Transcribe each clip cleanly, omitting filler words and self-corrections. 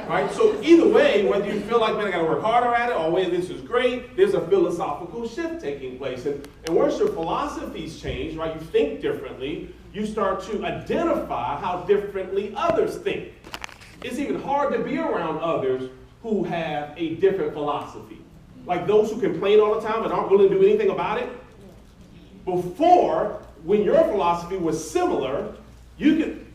Right? So either way, whether you feel like, man, I got to work harder at it, or whether this is great, there's a philosophical shift taking place. And once your philosophies change, right, you think differently, you start to identify how differently others think. It's even hard to be around others who have a different philosophy. Like those who complain all the time and aren't willing to do anything about it. Before, when your philosophy was similar, you could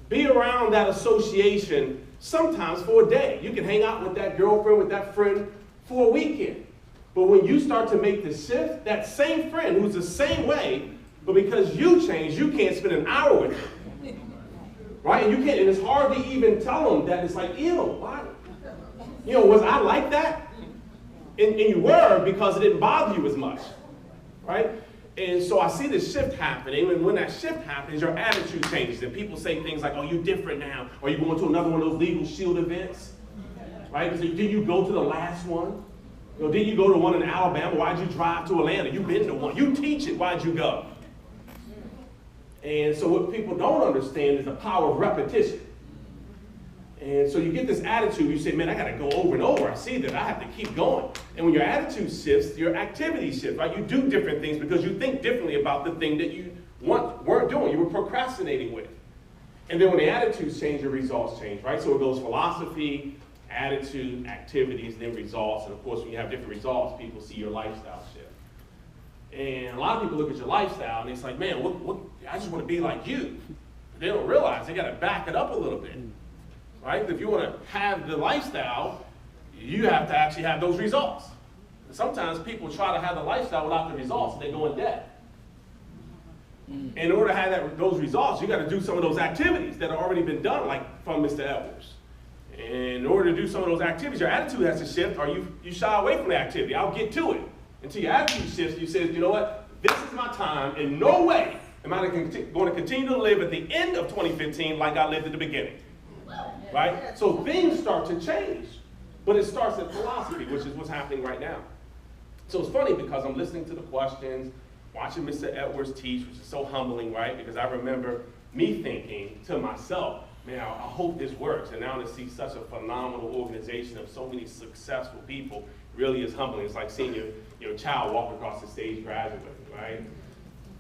be around that association sometimes for a day. You can hang out with that girlfriend, with that friend for a weekend. But when you start to make the shift, that same friend who's the same way, but because you changed, you can't spend an hour with them. Right? And you can't, and it's hard to even tell them that it's like, ew, why? You know, was I like that? And you were, because it didn't bother you as much. Right? And so I see this shift happening, and when that shift happens, your attitude changes. And people say things like, oh, you're different now. Or you're going to another one of those Legal Shield events. Right? Because did you go to the last one? You know, did you go to one in Alabama? Why'd you drive to Atlanta? You've been to one. You teach it. Why'd you go? And so what people don't understand is the power of repetition. And so you get this attitude, you say, man, I got to go over and over. I see that I have to keep going. And when your attitude shifts, your activity shifts, right? You do different things because you think differently about the thing that you weren't doing, you were procrastinating with. And then when the attitudes change, your results change, right? So it goes philosophy, attitude, activities, and then results. And of course, when you have different results, people see your lifestyle shift. And a lot of people look at your lifestyle and it's like, man, I just want to be like you. But they don't realize they got to back it up a little bit. Right? If you want to have the lifestyle, you have to actually have those results. And sometimes people try to have the lifestyle without the results, and they go in debt. In order to have those results, you got to do some of those activities that have already been done, like from Mr. Edwards. And in order to do some of those activities, your attitude has to shift, or you shy away from the activity. I'll get to it. Until your attitude shifts, you say, you know what? This is my time. In no way am I going to continue to live at the end of 2015 like I lived at the beginning. Right? So things start to change. But it starts at philosophy, which is what's happening right now. So it's funny because I'm listening to the questions, watching Mr. Edwards teach, which is so humbling, right? Because I remember me thinking to myself, man, I hope this works. And now to see such a phenomenal organization of so many successful people really is humbling. It's like seeing your child walk across the stage graduating, right?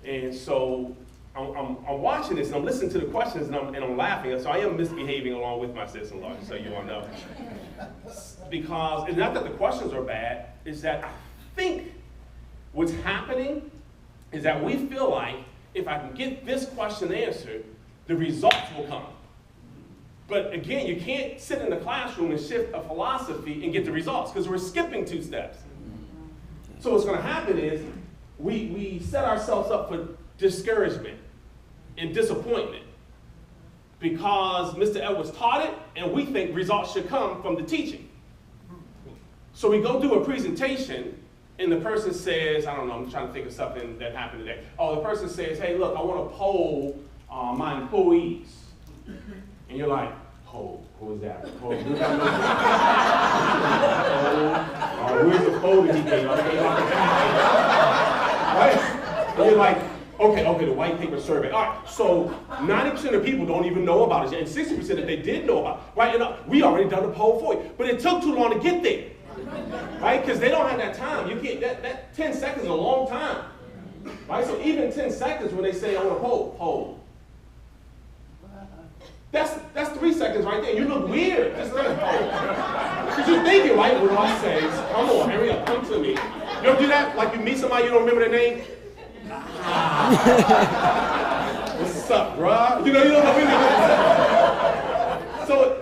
And so I'm watching this and I'm listening to the questions and I'm laughing. And so I am misbehaving along with my sister-in-law, just so you all know. Because it's not that the questions are bad, it's that I think what's happening is that we feel like if I can get this question answered, the results will come. But again, you can't sit in the classroom and shift a philosophy and get the results because we're skipping 2 steps. So what's going to happen is we set ourselves up for discouragement and disappointment because Mr. Edwards taught it and we think results should come from the teaching. So we go do a presentation and the person says, I don't know, I'm trying to think of something that happened today. Oh, the person says, hey, look, I want to poll my employees. And you're like, poll, who is that? Poll. Where's the poll that he gave? Right? And you're like, okay, the white paper survey. All right, so 90% of people don't even know about it, and 60% if they did know about it, right? And we already done the poll for you, but it took too long to get there, right? Because they don't have that time. You can't. That 10 seconds is a long time, right? So even 10 seconds when they say I want to poll. That's 3 seconds right there. You look weird. Just because you're thinking, right? What do I say? Come on, hurry up, come to me. You ever do that? Like you meet somebody you don't remember their name. What's up, bruh? You don't know what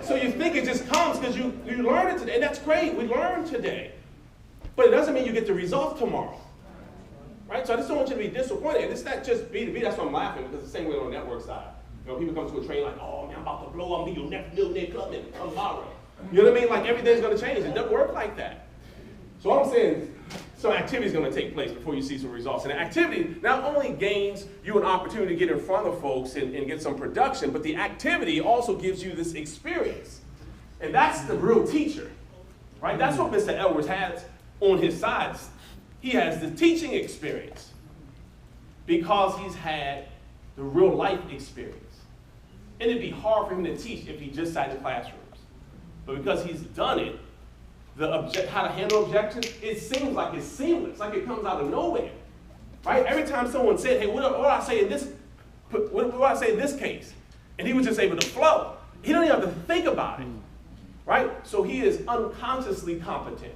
So you think it just comes because you learn it today, and that's great. We learned today, but it doesn't mean you get the results tomorrow, right? So I just don't want you to be disappointed. And it's not just B2B. That's why I'm laughing because it's the same way on the network side. You know, people come to a train like, oh man, I'm about to blow up. I'm your next millionaire club tomorrow. You know what I mean? Like everything's going to change. It doesn't work like that. So all I'm saying, some activity is going to take place before you see some results. And the activity not only gains you an opportunity to get in front of folks and get some production, but the activity also gives you this experience. And that's the real teacher, right? That's what Mr. Edwards has on his side. He has the teaching experience because he's had the real life experience. And it'd be hard for him to teach if he just sat in classrooms. But because he's done it, how to handle objections, it seems like it's seamless, like it comes out of nowhere. Right? Every time someone said, hey, what do I say in this? What do I say in this case? And he was just able to flow. He don't even have to think about it. Right? So he is unconsciously competent.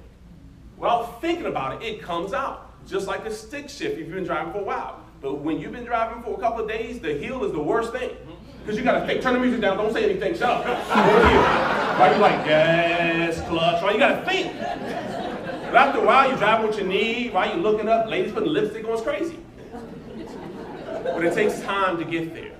Without thinking about it, it comes out. Just like a stick shift if you've been driving for a while. But when you've been driving for a couple of days, the heel is the worst thing. Because you got to think. Turn the music down. Don't say anything. Shut up. Right? You're like, yes, clutch. Right? You got to think. But after a while, you're driving with your knee. Right? You're looking up. Ladies putting lipstick on. It's crazy. But it takes time to get there.